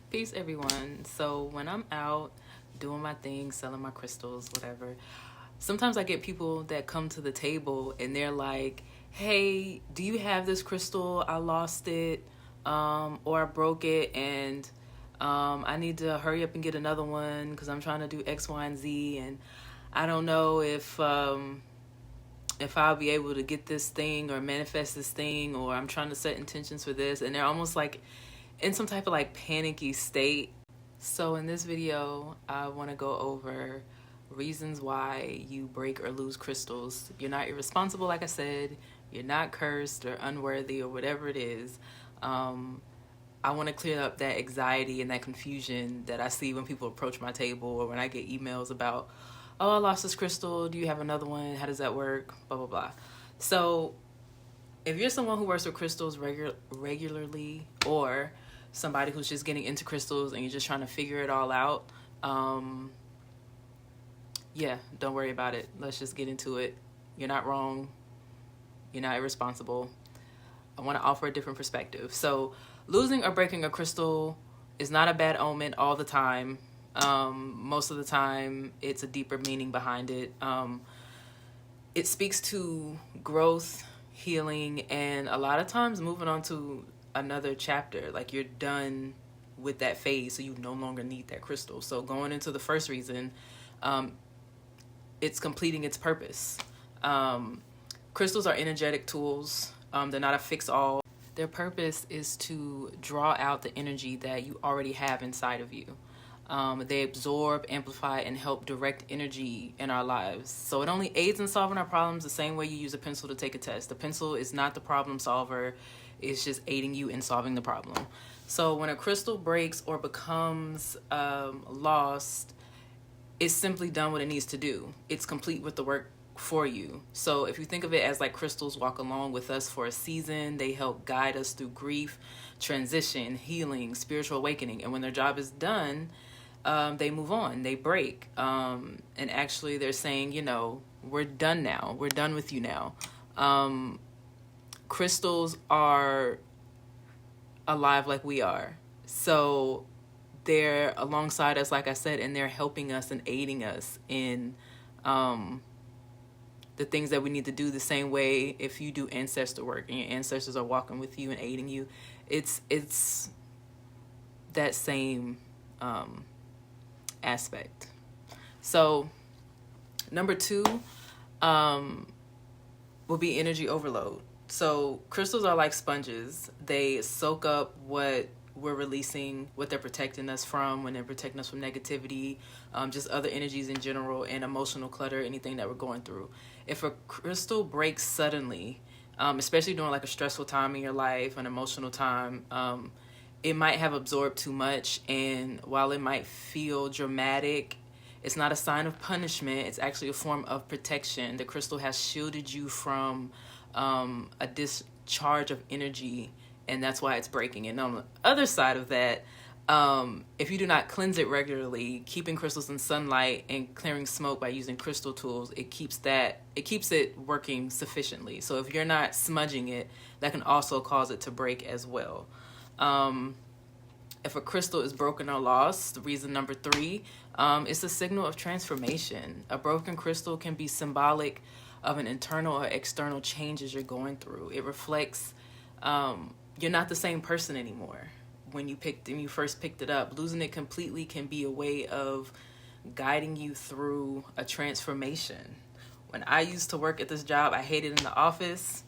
Peace, everyone. So when I'm out doing my thing, selling my crystals, whatever, sometimes I get people that come to the table and they're like, hey, do you have this crystal? I lost it, or I broke it, and I need to hurry up and get another one because I'm trying to do X, Y, and Z, and I don't know if I'll be able to get this thing or manifest this thing, or I'm trying to set intentions for this, and they're almost like in some type of like panicky state. So in this video, I want to go over reasons why you break or lose crystals. You're not irresponsible, like I said. You're not cursed or unworthy or whatever it is. I want to clear up that anxiety and that confusion that I see when people approach my table or when I get emails about, oh, I lost this crystal. Do you have another one? How does that work? Blah, blah, blah. So if you're someone who works with crystals regularly, or somebody who's just getting into crystals and you're just trying to figure it all out, yeah, don't worry about it. Let's just get into it. You're not wrong. You're not irresponsible. I want to offer a different perspective. So losing or breaking a crystal is not a bad omen all the time. Most of the time, it's a deeper meaning behind it. It speaks to growth, healing, and a lot of times moving on to another chapter. Like you're done with that phase, so you no longer need that crystal. So going into the first reason, it's completing its purpose. Crystals are energetic tools. They're not a fix-all. Their purpose is to draw out the energy that you already have inside of you. They absorb, amplify, and help direct energy in our lives. So it only aids in solving our problems the same way you use a pencil to take a test. The pencil is not the problem solver. It's just aiding you in solving the problem. So when a crystal breaks or becomes lost, it's simply done what it needs to do. It's complete with the work for you. So if you think of it as like crystals walk along with us for a season, they help guide us through grief, transition, healing, spiritual awakening. And when their job is done, they move on, they break. And actually they're saying, you know, we're done now. We're done with you now. Crystals are alive like we are. So they're alongside us, like I said, and they're helping us and aiding us in the things that we need to do the same way if you do ancestor work and your ancestors are walking with you and aiding you. It's that same aspect. So number two will be energy overload. So crystals are like sponges. They soak up what we're releasing, what they're protecting us from, when they're protecting us from negativity, just other energies in general, and emotional clutter, anything that we're going through. If a crystal breaks suddenly, especially during like a stressful time in your life, an emotional time, it might have absorbed too much. And while it might feel dramatic, it's not a sign of punishment. It's actually a form of protection. The crystal has shielded you from a discharge of energy, and that's why it's breaking. And on the other side of that, if you do not cleanse it regularly, keeping crystals in sunlight and clearing smoke by using crystal tools, it keeps it working sufficiently. So if you're not smudging it, that can also cause it to break as well. If a crystal is broken or lost, reason number three, it's a signal of transformation. A broken crystal can be symbolic of an internal or external changes you're going through. It reflects you're not the same person anymore. When you first picked it up, losing it completely can be a way of guiding you through a transformation. When I used to work at this job I hated in the office,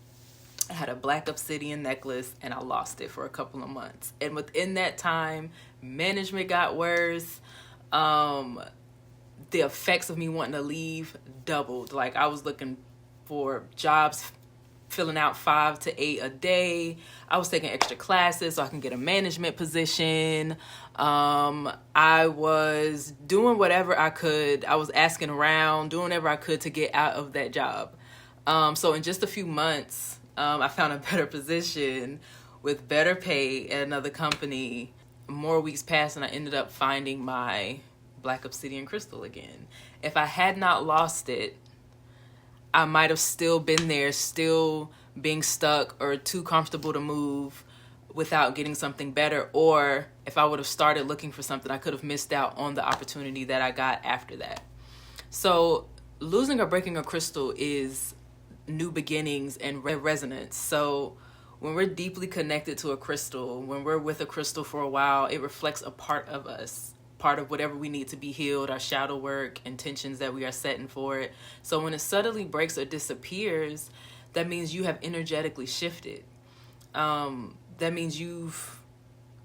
I had a black obsidian necklace and I lost it for a couple of months. And within that time, management got worse. The effects of me wanting to leave doubled. Like I was looking for jobs, filling out 5 to 8 a day. I was taking extra classes so I can get a management position. I was doing whatever I could. I was asking around, doing whatever I could to get out of that job. So in just a few months, I found a better position with better pay at another company. More weeks passed and I ended up finding my black obsidian crystal again. If I had not lost it, I might have still been there, still being stuck or too comfortable to move without getting something better. Or if I would have started looking for something, I could have missed out on the opportunity that I got after that. So losing or breaking a crystal is new beginnings and resonance. So when we're deeply connected to a crystal, when we're with a crystal for a while, it reflects a part of us, part of whatever we need to be healed, our shadow work, intentions that we are setting for it. So when it suddenly breaks or disappears, that means you have energetically shifted. That means you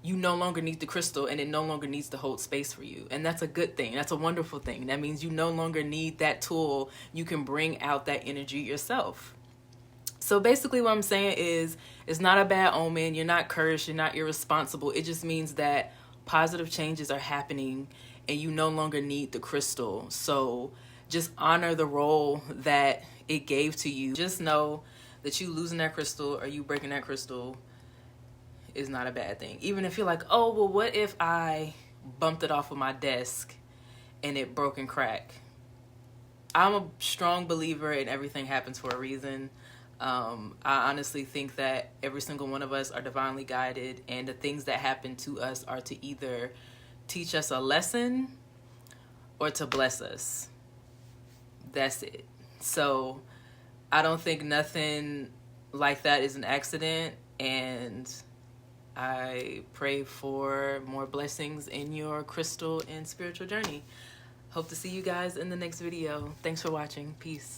no longer need the crystal, and it no longer needs to hold space for you. And that's a good thing. That's a wonderful thing. That means you no longer need that tool. You can bring out that energy yourself. So basically what I'm saying is, it's not a bad omen. You're not cursed. You're not irresponsible. It just means that positive changes are happening and you no longer need the crystal. So just honor the role that it gave to you. Just know that you losing that crystal or you breaking that crystal is not a bad thing. Even if you're like, oh, well, what if I bumped it off of my desk and it broke and cracked? I'm a strong believer in everything happens for a reason. I honestly think that every single one of us are divinely guided, and the things that happen to us are to either teach us a lesson or to bless us. That's it. So I don't think nothing like that is an accident, and I pray for more blessings in your crystal and spiritual journey. Hope to see you guys in the next video. Thanks for watching. Peace.